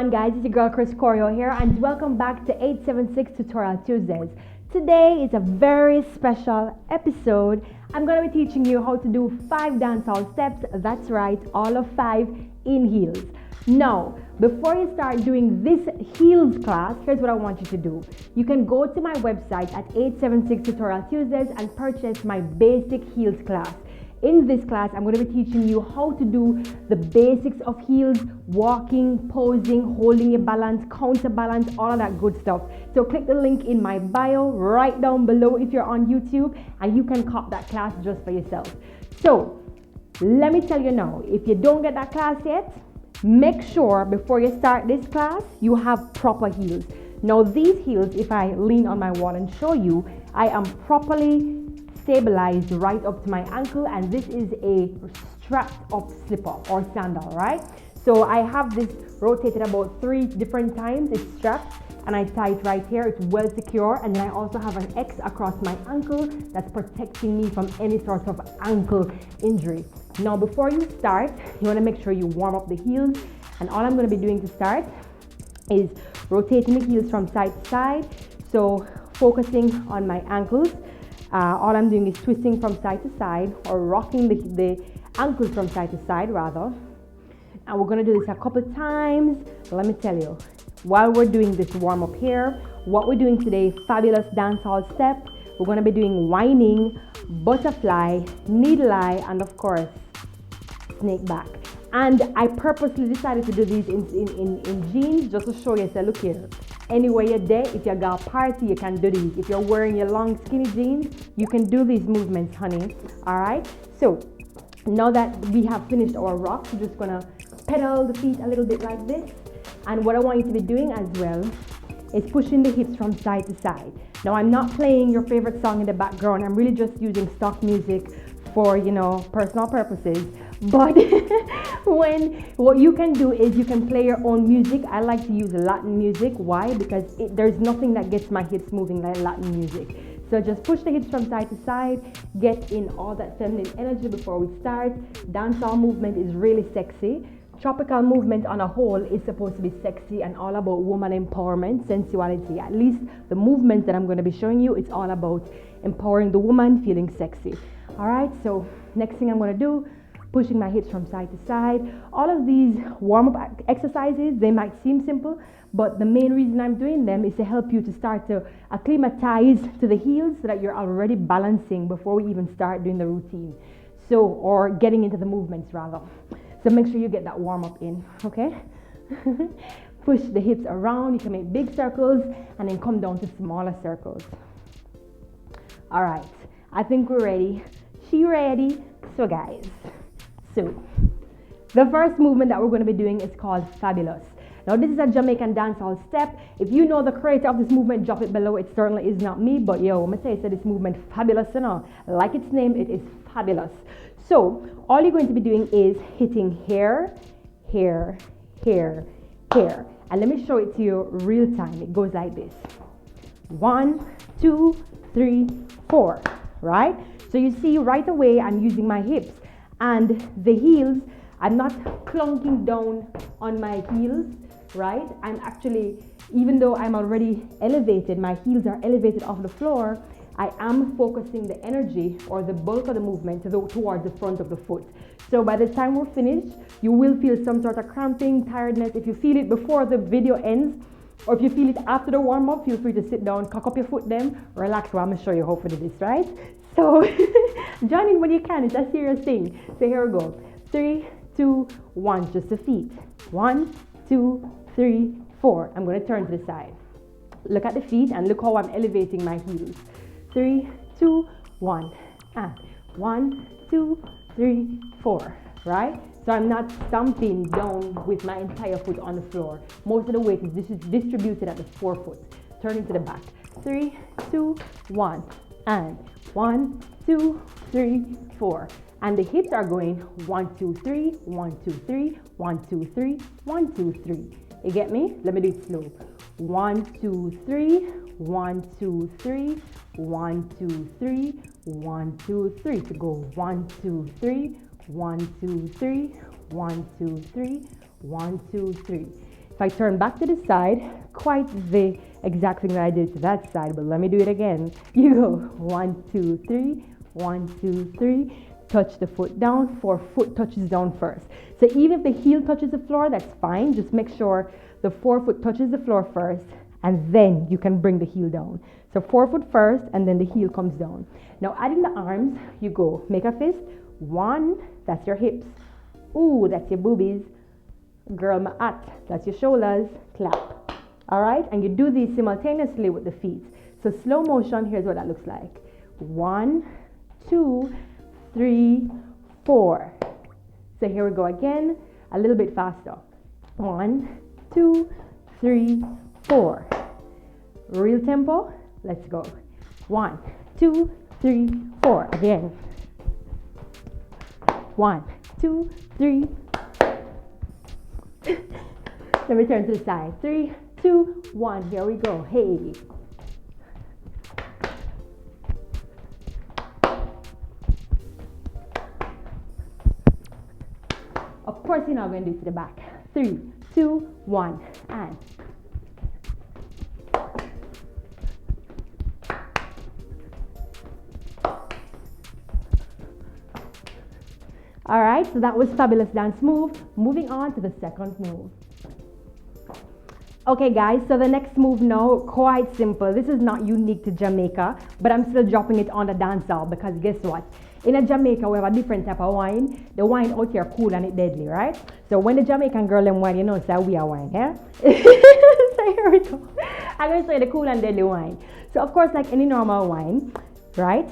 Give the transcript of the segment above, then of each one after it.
on, guys? It's your girl Choreo here, and welcome back to 876 Tutorial Tuesdays. Today is a very special episode. I'm going to be teaching you how to do 5 dancehall steps. That's right, all of 5 in heels. Now, before you start doing this heels class, here's what I want you to do. You can go to my website at 876 Tutorial Tuesdays and purchase my basic heels class. In this class, I'm going to be teaching you how to do the basics of heels, walking, posing, holding your balance, counterbalance, all of that good stuff. So click the link in my bio right down below if you're on YouTube, and you can cop that class just for yourself. So let me tell you now, if you don't get that class yet, make sure before you start this class, you have proper heels. Now these heels, if I lean on my wall and show you, I am properly stabilized right up to my ankle, and this is a strapped up slipper or sandal, right? So I have this rotated about 3 different times. It's strapped and I tie it right here. It's well secure, and then I also have an X across my ankle that's protecting me from any sort of ankle injury. Now before you start, you want to make sure you warm up the heels, and all I'm going to be doing to start is rotating the heels from side to side. So focusing on my ankles. All I'm doing is twisting from side to side, or rocking the ankles from side to side rather. And we're going to do this a couple times. Let me tell you, while we're doing this warm up here, what we're doing today, fabulous dancehall step. We're going to be doing whining, butterfly, needle eye, and of course, snake back. And I purposely decided to do these in jeans just to show you, say, look here. Anywhere you're there, if you got a party, you can do these. If you're wearing your long skinny jeans, you can do these movements, honey. All right. So now that we have finished our rock, we're just gonna pedal the feet a little bit like this. And what I want you to be doing as well is pushing the hips from side to side. Now I'm not playing your favorite song in the background. I'm really just using stock music for, personal purposes. But what you can do is you can play your own music. I like to use Latin music. Why? Because there's nothing that gets my hips moving like Latin music. So just push the hips from side to side, get in all that feminine energy before we start. Dancehall movement is really sexy. Tropical movement on a whole is supposed to be sexy and all about woman empowerment, sensuality. At least the movements that I'm going to be showing you, it's all about empowering the woman, feeling sexy. All right, so next thing I'm going to do, pushing my hips from side to side. All of these warm-up exercises, they might seem simple, but the main reason I'm doing them is to help you to start to acclimatize to the heels so that you're already balancing before we even start doing the routine. So, or getting into the movements rather. So make sure you get that warm-up in, okay? Push the hips around. You can make big circles and then come down to smaller circles. All right, I think we're ready. She ready? So guys, so the first movement that we're going to be doing is called Fabulous. Now this is a Jamaican dancehall step. If you know the creator of this movement, drop it below. It certainly is not me, but yo, I'm going to tell you, so this movement fabulous, like its name, it is fabulous. So all you're going to be doing is hitting here, here, here, here. And let me show it to you real time. It goes like this. 1, 2, 3, 4, right? So you see right away I'm using my hips. And the heels, I'm not clunking down on my heels, right? I'm actually, even though I'm already elevated, my heels are elevated off the floor, I am focusing the energy or the bulk of the movement towards the front of the foot. So by the time we're finished, you will feel some sort of cramping, tiredness. If you feel it before the video ends, or if you feel it after the warm-up, feel free to sit down, cock up your foot then, relax while I'm gonna show you how to do this, right? So join in when you can, it's a serious thing. So here we go. 3, 2, 1, just the feet. 1, 2, 3, 4. I'm gonna turn to the side. Look at the feet and look how I'm elevating my heels. 3, 2, 1, and 1, 2, 3, 4, right? So I'm not stomping down with my entire foot on the floor. Most of the weight is distributed at the forefoot. Turning to the back. 3, 2, 1, and 1, 2, 3, 4. And the hips are going 1, 2, 3, 1, 2, 3, 1, 2, 3, 1, 2, 3. You get me? Let me do it slow. 1, 2, 3, 1, 2, 3, 1, 2, 3, 1, 2, 3. To go 1, 2, 3, 1, 2, 3, 1, 2, 3, 1, 2, 3. If I turn back to the side, quite the exact thing that I did to that side, but let me do it again. You go 1, 2, 3, 1, 2, 3. Touch the foot down, forefoot touches down first. So even if the heel touches the floor, that's fine. Just make sure the forefoot touches the floor first, and then you can bring the heel down. So forefoot first, and then the heel comes down. Now adding the arms, you go make a fist. 1, that's your hips. Ooh, that's your boobies. Girl, my at, that's your shoulders. Clap. All right, and you do these simultaneously with the feet. So slow motion, here's what that looks like. 1, 2, 3, 4. So here we go again, a little bit faster. 1, 2, 3, 4. Real tempo, let's go. 1, 2, 3, 4. Again. 1, 2, 3. Let me turn to the side. 3, 2, 1. Here we go. Hey. Of course, you're not going to do it to the back. 3, 2, 1, and. All right, so that was fabulous dance move. Moving on to the second move. Okay guys, so the next move now, quite simple. This is not unique to Jamaica, but I'm still dropping it on the dancehall because guess what? In Jamaica, we have a different type of wine. The wine out here cool and it deadly, right? So when the Jamaican girl them wine, you know, say we are wine, yeah? So here we go. I'm going to show you the cool and deadly wine. So of course, like any normal wine, right?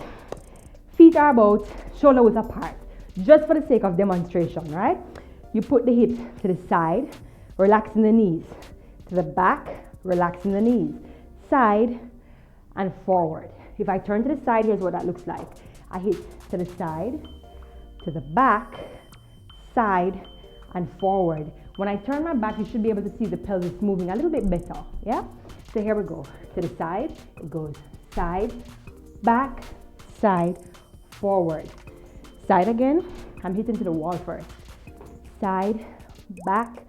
Feet are about shoulder width apart, just for the sake of demonstration, right? You put the hips to the side, relaxing the knees. To the back, relaxing the knees. Side and forward. If I turn to the side, here's what that looks like. I hit to the side, to the back, side, and forward. When I turn my back, you should be able to see the pelvis moving a little bit better, yeah? So here we go. To the side, it goes side, back, side, forward. Side again, I'm hitting to the wall first. Side, back,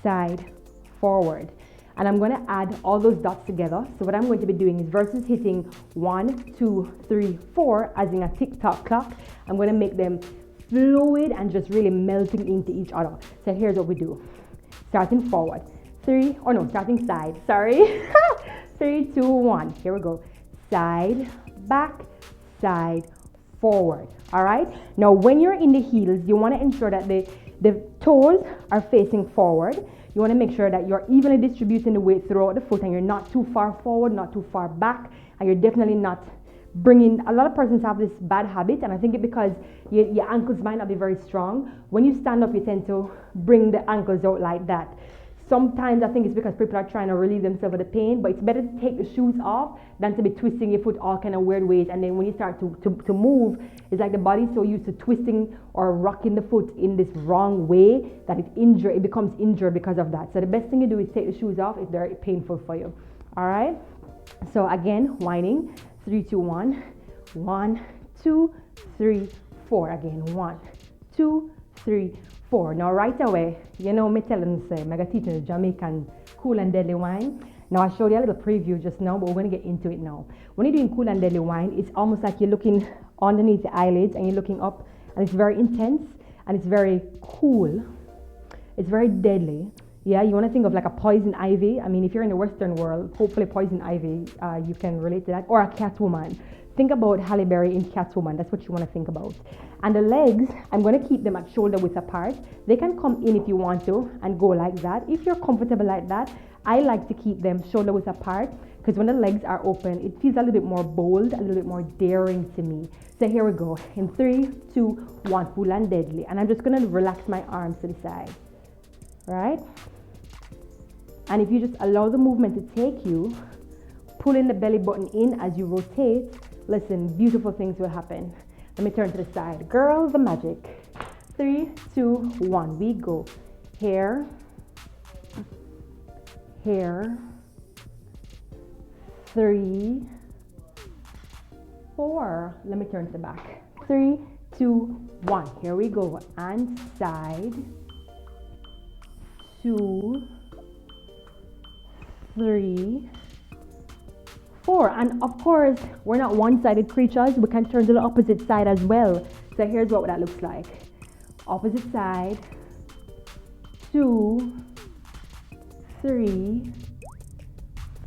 side, forward. And I'm going to add all those dots together. So what I'm going to be doing is versus hitting 1, 2, 3, 4 as in a tick-tock clock, I'm going to make them fluid and just really melting into each other. So here's what we do. Starting forward. Starting side. Sorry. 3, 2, 1. Here we go. Side, back, side, forward. All right. Now when you're in the heels, you want to ensure that the toes are facing forward. You want to make sure that you're evenly distributing the weight throughout the foot and you're not too far forward, not too far back, and you're definitely not bringing. A lot of persons have this bad habit, and I think it's because your ankles might not be very strong. When you stand up, you tend to bring the ankles out like that. Sometimes I think it's because people are trying to relieve themselves of the pain, but it's better to take the shoes off than to be twisting your foot all kind of weird ways. And then when you start to move, it's like the body's so used to twisting or rocking the foot in this wrong way that it becomes injured because of that. So the best thing you do is take the shoes off if they're painful for you. All right. So again, winding. 3, 2, 1. 1, 2, 3, 4. Again, 1, 2, 3, 4. Now right away, you know me telling you say, I'm going to teach you the Jamaican cool and deadly wine. Now I showed you a little preview just now, but we're going to get into it now. When you're doing cool and deadly wine, it's almost like you're looking underneath the eyelids and you're looking up, and it's very intense and it's very cool. It's very deadly. Yeah, you want to think of like a poison ivy. I mean, if you're in the Western world, hopefully poison ivy, you can relate to that. Or a Catwoman. Think about Halle Berry in Catwoman. That's what you want to think about. And the legs, I'm going to keep them at shoulder width apart. They can come in if you want to and go like that. If you're comfortable like that, I like to keep them shoulder width apart because when the legs are open, it feels a little bit more bold, a little bit more daring to me. So here we go. In 3, 2, 1, full and deadly. And I'm just going to relax my arms to the side. Right? And if you just allow the movement to take you, pulling the belly button in as you rotate, listen, beautiful things will happen. Let me turn to the side. Girl, the magic. 3, 2, 1. We go. Here. Here. 3, 4. Let me turn to the back. 3, 2, 1. Here we go. And side. 2, 3, 4. And of course, we're not one-sided creatures. We can turn to the opposite side as well. So here's what that looks like. Opposite side, 2, 3,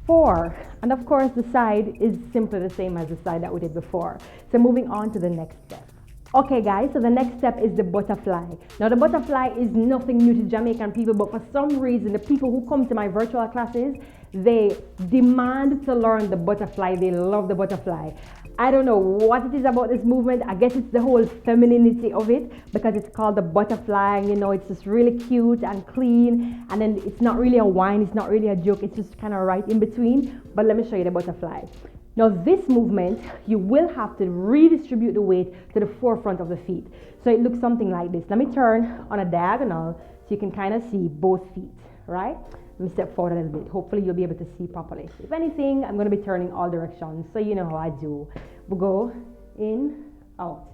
4. And of course, the side is simply the same as the side that we did before. So moving on to the next step. Okay guys, so the next step is the butterfly. Now the butterfly is nothing new to Jamaican people, but for some reason the people who come to my virtual classes, they demand to learn the butterfly. They love the butterfly. I don't know what it is about this movement. I guess it's the whole femininity of it, because it's called the butterfly. You know, it's just really cute and clean, and then it's not really a whine, it's not really a joke, it's just kind of right in between. But let me show you the butterfly. Now this movement, you will have to redistribute the weight to the forefront of the feet. So it looks something like this. Let me turn on a diagonal so you can kind of see both feet, right? Let me step forward a little bit. Hopefully you'll be able to see properly. If anything, I'm going to be turning all directions, so you know how I do. We'll go in, out,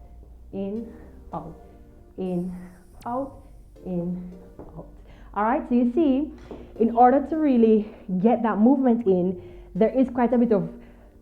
in, out, in, out, in, out. All right, so you see, in order to really get that movement in, there is quite a bit of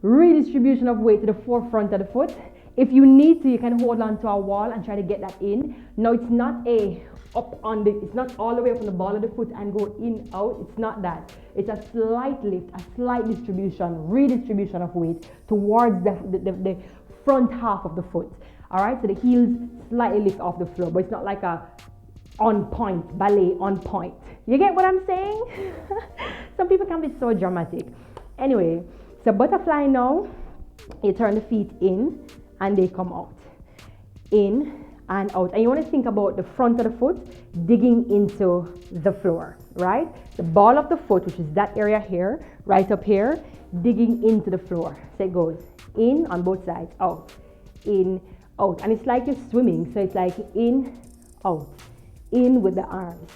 redistribution of weight to the forefront of the foot. If you need to, you can hold on to a wall and try to get that in. Now it's not it's not all the way up on the ball of the foot and go in, out. It's not that. It's a slight lift, a slight redistribution of weight towards the front half of the foot. All right, so the heels slightly lift off the floor, but it's not like a on point, ballet on point. You get what I'm saying? Some people can be so dramatic. Anyway, so butterfly now, you turn the feet in and they come out. In and out. And you want to think about the front of the foot digging into the floor, right? The ball of the foot, which is that area here, right up here, digging into the floor. So it goes in on both sides, out, in, out. And it's like you're swimming. So it's like in, out, in with the arms,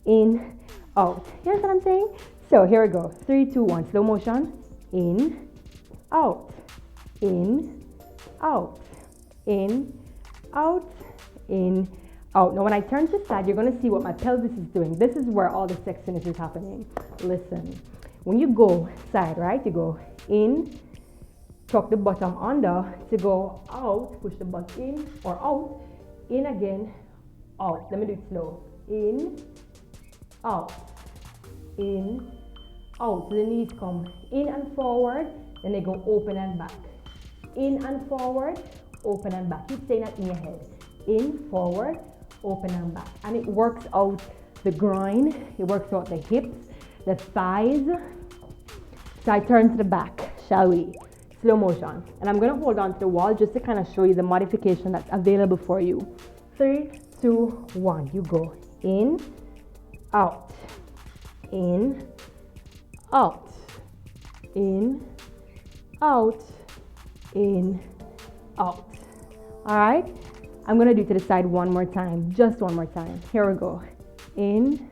in, out. You know what I'm saying? So here we go. 3, 2, 1, slow motion. In, out, in, out, in, out, in, out. Now when I turn to the side, you're going to see what my pelvis is doing. This is where all the sexiness is happening. Listen, when you go side, right, you go in, tuck the bottom under, to go out, push the butt in or out, in again, out. Let me do it slow. In, out, in, out. So the knees come in and forward, then they go open and back. In and forward, open and back. Keep saying that in your head. In, forward, open and back. And it works out the groin, it works out the hips, the thighs. So I turn to the back, shall we? Slow motion. And I'm gonna hold on to the wall just to kind of show you the modification that's available for you. 3, 2, 1. You go in, out, in, out, in, out, in, out. All right, I'm gonna do to the side one more time, just one more time. Here we go. In,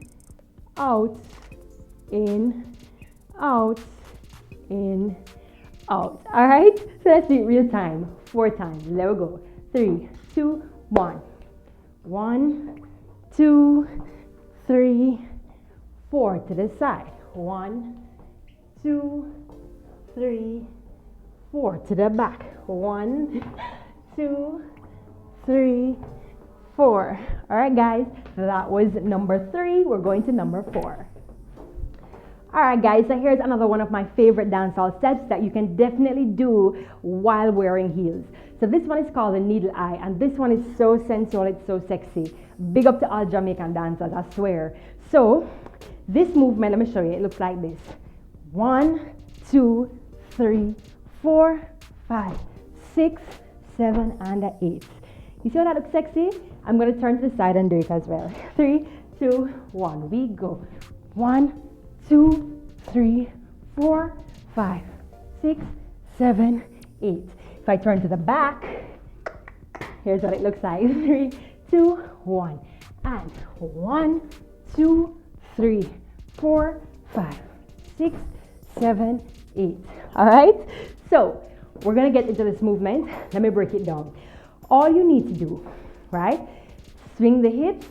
out, in, out, in, out. All right, so let's do it real time. 4 times. There we go. 3, 2, 1. 1, 2, 3, 4 to the side. 1, 2, 3, 4 to the back. 1, 2, 3, 4. All right, guys, that was number 3. We're going to number 4. All right, guys, so here's another one of my favorite dancehall steps that you can definitely do while wearing heels. So this one is called the needle eye, and this one is so sensual, it's so sexy. Big up to all Jamaican dancers, I swear. So this movement, let me show you, it looks like this. 1, 2, 3, 4, 5, 6, 7, and 8. You see how that looks sexy? I'm going to turn to the side and do it as well. 3, 2, 1. We go. 1, 2, 3, 4, 5, 6, 7, 8. If I turn to the back, here's what it looks like. 3, 2, 1. And 1, 2, 3, 4, 5, 6, 7, 8. All right? So we're going to get into this movement. Let me break it down. All you need to do, right? Swing the hips,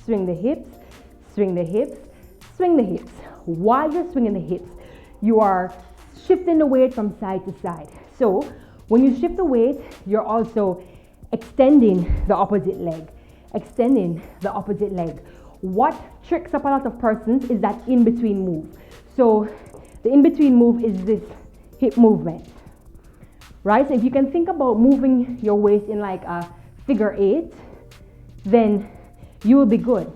swing the hips, swing the hips, swing the hips. While you're swinging the hips, you are shifting the weight from side to side. So when you shift the weight, you're also extending the opposite leg, extending the opposite leg. What tricks up a lot of persons is that in-between move. So the in-between move is this hip movement, right? So if you can think about moving your waist in like a figure 8, then you will be good.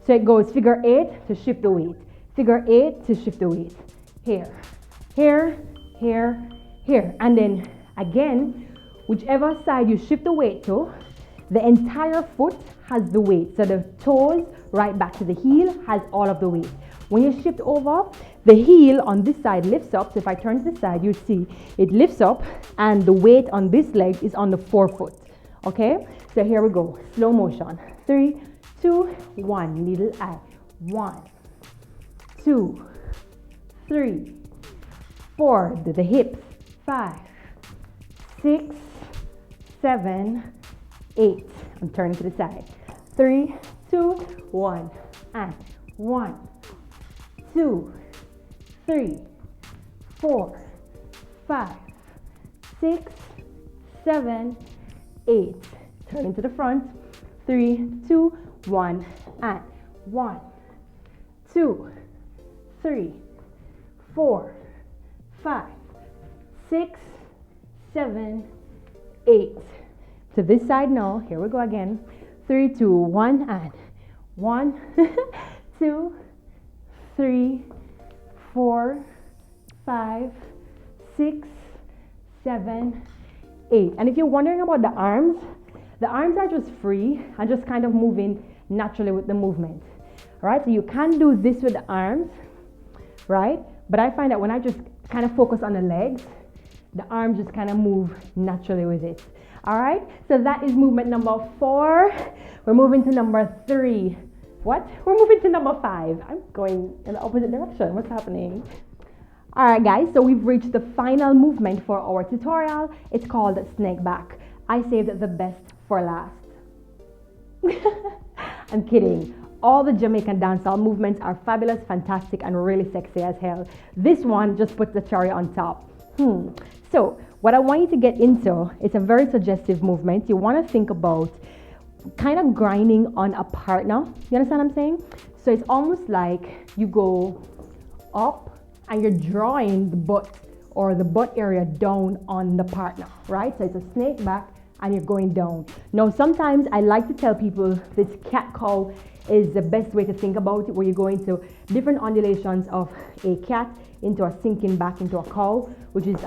So it goes figure 8 to shift the weight, figure 8 to shift the weight, here, here, here, here. And then again, whichever side you shift the weight to, the entire foot has the weight. So the toes right back to the heel has all of the weight. When you shift over, the heel on this side lifts up. So if I turn to the side, you see it lifts up and the weight on this leg is on the forefoot. Okay, so here we go, slow motion. 3, 2, 1, little eye. 1, 2, 3, 4, the hips. 5, 6, 7, 8. I'm turning to the side. 3, 2, 1, and 1, 2, 3, 4, 5, 6, 7, 8. Turning to the front. 3, 2, 1, and 1, 2, 3, 4, 5, 6, 7, 8. To this side now. Here we go again. 3, 2, 1, and 1, 2, 3, 4, 5, 6, 7, 8. And if you're wondering about the arms are just free and just kind of moving naturally with the movement. All right, so you can do this with the arms, right? But I find that when I just kind of focus on the legs, the arms just kind of move naturally with it. All right, so that is movement number 4. We're moving to number 3. What? We're moving to number 5. I'm going in the opposite direction. What's happening? All right, guys, so we've reached the final movement for our tutorial. It's called snake back. I saved the best for last. I'm kidding. All the Jamaican dancehall movements are fabulous, fantastic, and really sexy as hell. This one just puts the cherry on top. So what I want you to get into, it's a very suggestive movement. You want to think about kind of grinding on a partner. You understand what I'm saying? So it's almost like you go up and you're drawing the butt or the butt area down on the partner, right? So it's a snake back and you're going down. Now, sometimes I like to tell people this cat-cow is the best way to think about it, where you go into different undulations of a cat into a sinking back into a cow, which is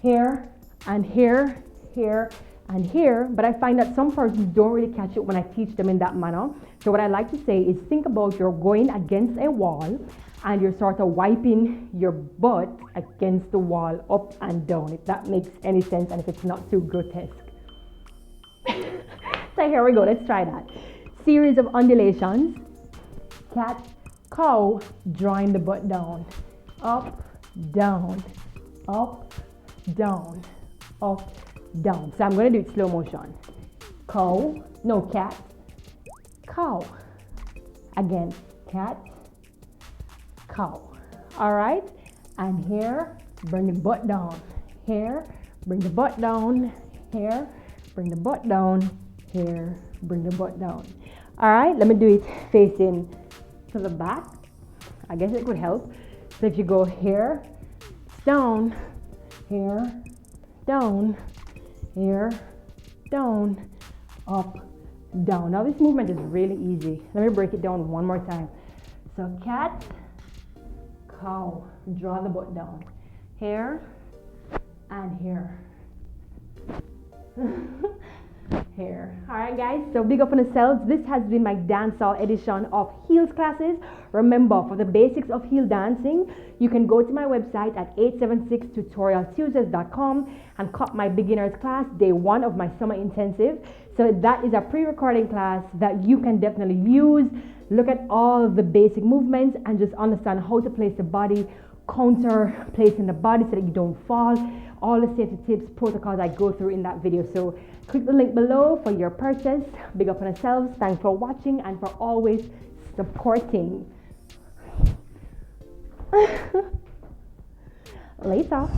here and here, here and here. But I find that some persons don't really catch it when I teach them in that manner. So what I like to say is think about you're going against a wall and you're sort of wiping your butt against the wall up and down, if that makes any sense and if it's not too grotesque. So here we go, let's try that. Series of undulations. Cat, cow, drawing the butt down. Up, down, up, down, up, down. So I'm going to do it slow motion. Cow, no, cat, cow. Again, cat, cow. All right, and here, bring the butt down. Here, bring the butt down. Here, bring the butt down. Here, bring the butt down. All right, let me do it facing to the back. I guess it could help. So if you go here, down, here, down, here, down, up, down. Now this movement is really easy. Let me break it down one more time. So cat, cow, draw the butt down. Here and here. Here. All right, guys, so big up on yourselves. This has been my dancehall edition of heels classes. Remember, for the basics of heel dancing, you can go to my website at 876tutorialtuesdays.com and cop my beginners class, day 1 of my summer intensive. So that is a pre-recording class that you can definitely use. Look at all of the basic movements and just understand how to place the body, counter placing the body so that you don't fall. All the safety tips, protocols I go through in that video. So click the link below for your purchase. Big up on yourselves. Thanks for watching and for always supporting. Later.